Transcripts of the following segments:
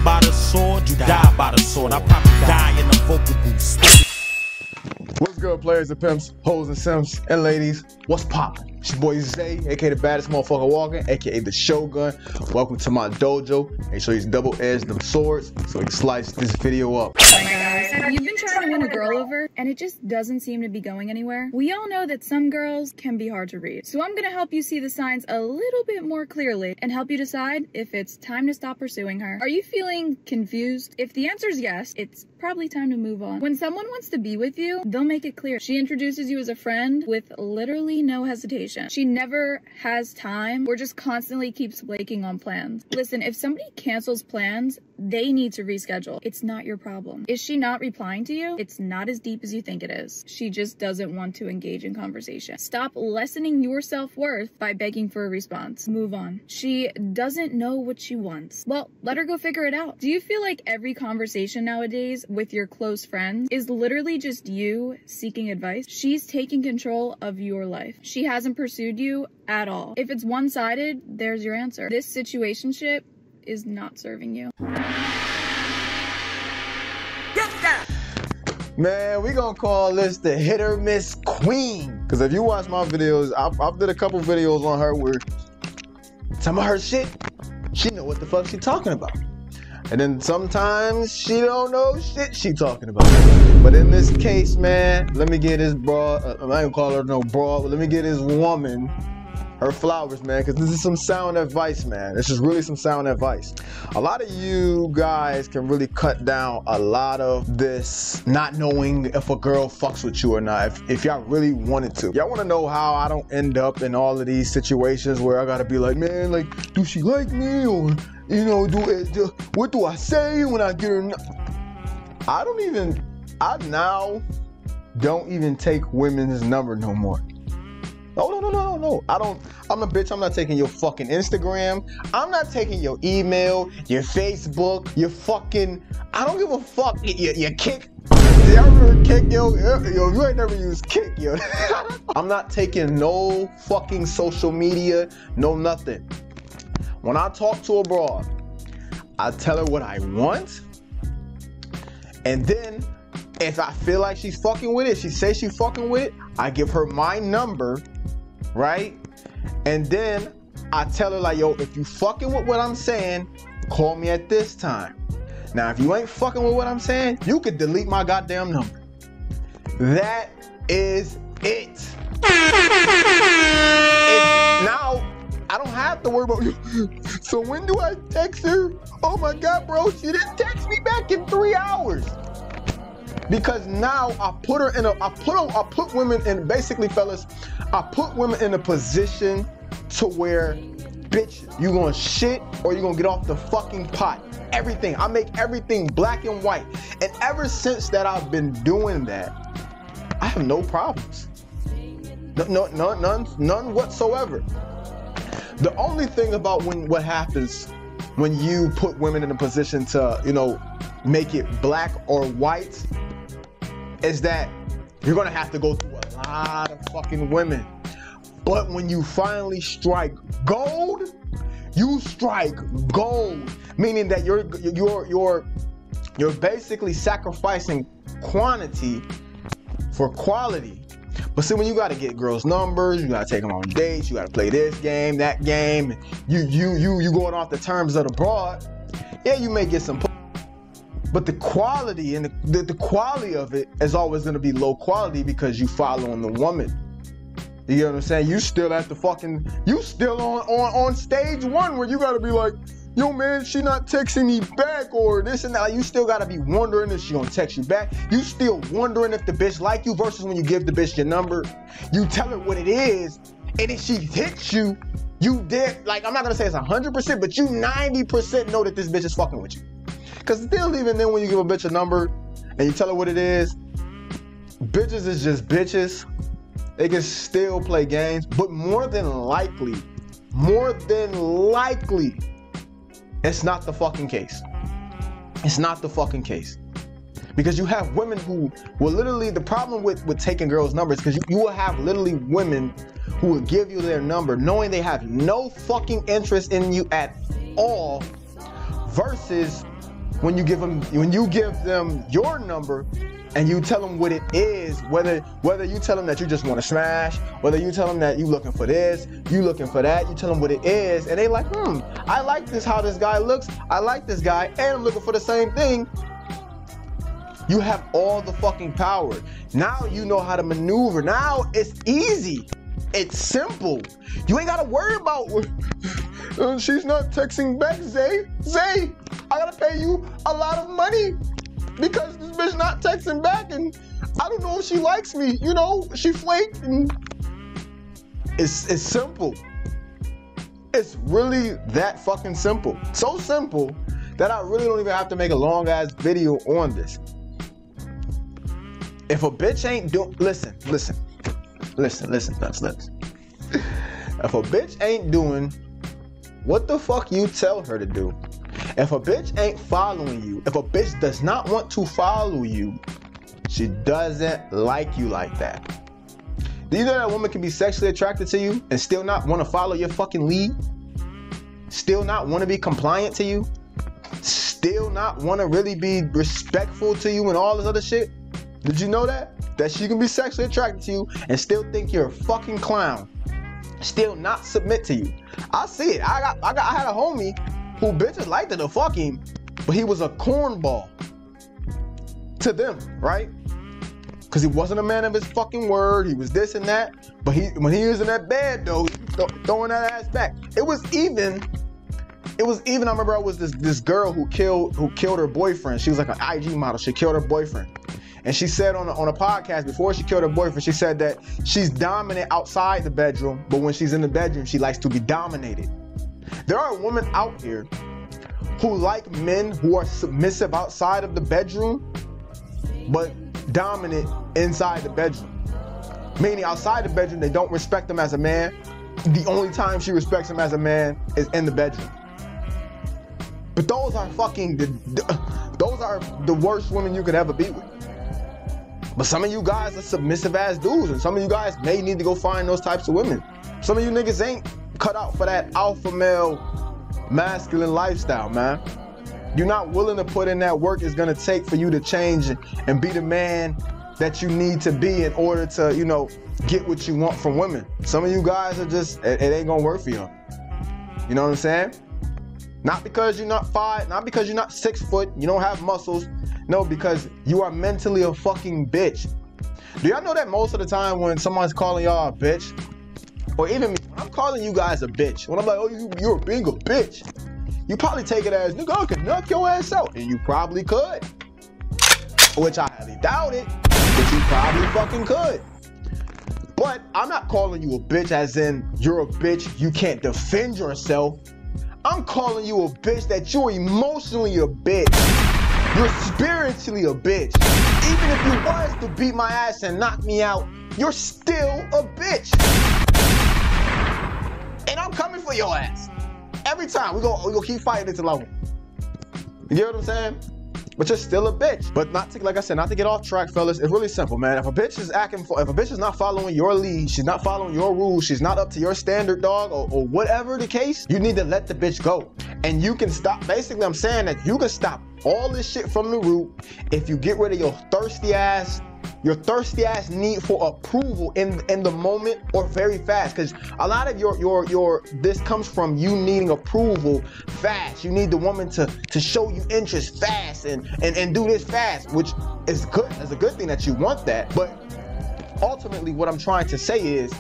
live by the sword, you die by the sword. I probably die in the vocal booth. What's good, players and pimps, hoes and simps, and ladies? What's poppin'? It's your boy Zay, aka the baddest motherfucker walking, aka the Shogun. Welcome to my dojo. Make sure you double-edge them swords so we can slice this video up. Hi guys, you've been trying to win a girl over and it just doesn't seem to be going anywhere. We all know that some girls can be hard to read. So I'm gonna help you see the signs a little bit more clearly and help you decide if it's time to stop pursuing her. Are you feeling confused? If the answer is yes, it's probably time to move on. When someone wants to be with you, they'll make it clear. She introduces you as a friend with literally no hesitation. She never has time or just constantly keeps flaking on plans. Listen, if somebody cancels plans, they need to reschedule. It's not your problem. Is she not replying to you? It's not as deep as you think it is. She just doesn't want to engage in conversation. Stop lessening your self-worth by begging for a response. Move on. She doesn't know what she wants. Well, let her go figure it out. Do you feel like every conversation nowadays with your close friends is literally just you seeking advice? She's taking control of your life. She hasn't pursued you at all. If it's one-sided, there's your answer. This situationship is not serving you. Man, we gonna call this the hit or miss queen. Because if you watch my videos, I've did a couple videos on her where some of her shit, she know what the fuck she talking about. And then sometimes she don't know shit she talking about. But in this case, man, let me get this broad, I ain't gonna call her no broad, but let me get this woman her flowers, man, because this is some sound advice, man. This is really some sound advice. A lot of you guys can really cut down a lot of this not knowing if a girl fucks with you or not, if y'all really wanted to. Y'all want to know how I don't end up in all of these situations where I gotta be like, man, like, do she like me? Or, you know, what do I say when I get her? I now don't even take women's number no more. No. I'm a bitch. I'm not taking your fucking Instagram. I'm not taking your email, your Facebook, your fucking, I don't give a fuck, your Kick. You ever Kick, yo, you ain't never used Kick, yo. I'm not taking no fucking social media, no nothing. When I talk to a broad, I tell her what I want, and then if I feel like she's fucking with it, she says she's fucking with it, I give her my number, right? And then I tell her like, yo, if you fucking with what I'm saying, call me at this time. Now, if you ain't fucking with what I'm saying, you could delete my goddamn number. That is it. Now, I don't have to worry about you. So when do I text her? Oh my God, bro, she didn't text me back in 3 hours. Because now I put her in I put women in, basically fellas, I put women in a position to where, bitch, you gonna shit or you gonna get off the fucking pot. Everything, I make everything black and white. And ever since that I've been doing that, I have no problems. None whatsoever. The only thing about what happens when you put women in a position to, you know, make it black or white is that you're gonna have to go through a lot of fucking women. But when you finally strike gold, you strike gold, meaning that you're basically sacrificing quantity for quality. But see, when you gotta get girls' numbers, you gotta take them on dates, you gotta play this game, that game, you going off the terms of the broad, yeah, you may get some. But the quality and the quality of it is always gonna be low quality because you following the woman. You get what I'm saying? You still at the fucking, you still on stage one where you gotta be like, yo man, she not texting me back or this and that. You still gotta be wondering if she gonna text you back. You still wondering if the bitch like you versus when you give the bitch your number, you tell her what it is, and if she hits you, you did, like, I'm not gonna say it's 100%, but you 90% know that this bitch is fucking with you. Cause still, even then when you give a bitch a number and you tell her what it is, bitches is just bitches. They can still play games, but more than likely, it's not the fucking case. It's not the fucking case. Because you have women who will literally, the problem with taking girls' numbers, because you will have literally women who will give you their number knowing they have no fucking interest in you at all, versus when you give them your number and you tell them what it is, whether you tell them that you just want to smash, whether you tell them that you looking for this, you looking for that, you tell them what it is, and they like, I like this, how this guy looks, I like this guy, and I'm looking for the same thing. You have all the fucking power. Now you know how to maneuver. Now it's easy. It's simple. You ain't gotta worry about she's not texting back, Zay. Zay, I gotta pay you a lot of money because this bitch not texting back, and I don't know if she likes me. You know, she flaked. And it's simple. It's really that fucking simple. So simple that I really don't even have to make a long ass video on this. If a bitch ain't doing, listen. If a bitch ain't doing what the fuck you tell her to do, if a bitch ain't following you, if a bitch does not want to follow you, she doesn't like you like that. Do you know that a woman can be sexually attracted to you and still not want to follow your fucking lead? Still not want to be compliant to you? Still not want to really be respectful to you and all this other shit? Did you know that? That she can be sexually attracted to you and still think you're a fucking clown. Still not submit to you. I see it. I had a homie who bitches liked to fuck him, but he was a cornball to them, right? Because he wasn't a man of his fucking word. He was this and that. But when he was in that bed though, throwing that ass back. It was even. I remember it was this girl who killed her boyfriend. She was like an IG model. She killed her boyfriend. And she said on a podcast before she killed her boyfriend, she said that she's dominant outside the bedroom, but when she's in the bedroom, she likes to be dominated. There are women out here who like men who are submissive outside of the bedroom, but dominant inside the bedroom. Meaning outside the bedroom, they don't respect him as a man. The only time she respects him as a man is in the bedroom. But those are the worst women you could ever be with. But some of you guys are submissive ass dudes, and some of you guys may need to go find those types of women. Some of you niggas ain't cut out for that alpha male masculine lifestyle, man. You're not willing to put in that work it's gonna take for you to change and be the man that you need to be in order to, you know, get what you want from women. Some of you guys are just, it ain't gonna work for you. You know what I'm saying? Not because you're not 5, not because you're not 6 foot, you don't have muscles. No, because you are mentally a fucking bitch. Do y'all know that most of the time when someone's calling y'all a bitch, or even me, when I'm calling you guys a bitch, when I'm like, oh, you're being a bitch, you probably take it as, nigga, I could knock your ass out. And you probably could. Which I highly doubt it, but you probably fucking could. But I'm not calling you a bitch as in you're a bitch, you can't defend yourself. I'm calling you a bitch that you're emotionally a bitch. You're spiritually a bitch. Even if you was to beat my ass and knock me out, you're still a bitch. And I'm coming for your ass. Every time. We gonna keep fighting until I win. You get what I'm saying? But you're still a bitch. But not to, like I said, not to get off track, fellas. It's really simple, man. If a bitch is not following your lead, she's not following your rules, she's not up to your standard, dog, or whatever the case, you need to let the bitch go. And you can stop. Basically, I'm saying that you can stop all this shit from the root if you get rid of your thirsty ass need for approval in the moment or very fast. Because a lot of this comes from you needing approval fast. You need the woman to show you interest fast and do this fast, which is good. It's a good thing that you want that. But ultimately what I'm trying to say is,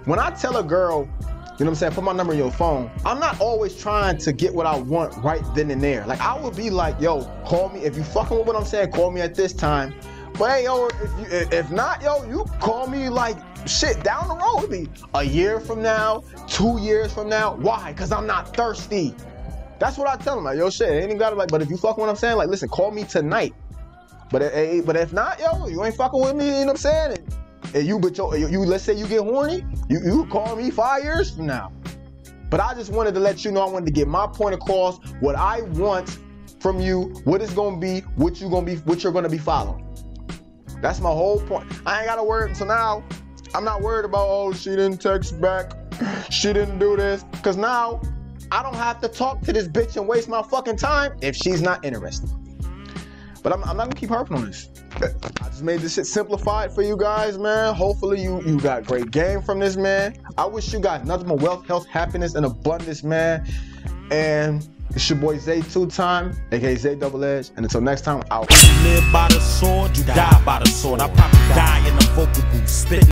when I tell a girl, you know what I'm saying, put my number in your phone, I'm not always trying to get what I want right then and there. Like, I will be like, yo, call me. If you fucking with what I'm saying, call me at this time. But hey, yo, if not, yo, you call me like shit down the road. It'll be a year from now, 2 years from now. Why? Because I'm not thirsty. That's what I tell them. Like, yo, shit, ain't even gotta like, but if you fucking what I'm saying, like, listen, call me tonight. But if not, yo, you ain't fucking with me, you know what I'm saying? And you let's say you get horny, you call me 5 years from now. But I just wanted to let you know, I wanted to get my point across, what I want from you, what it's gonna be, what you're gonna be following. That's my whole point. I ain't gotta worry. So now, I'm not worried about, oh, she didn't text back, she didn't do this. Because now, I don't have to talk to this bitch and waste my fucking time if she's not interested. But I'm not gonna keep harping on this. I just made this shit simplified for you guys, man. Hopefully you got great game from this, man. I wish you guys nothing but wealth, health, happiness, and abundance, man. And it's your boy Zay 2-Time, aka Zay Double Edge. And until next time, out. You live by the sword, you die by the sword. I probably die in the vocal booth, spitting.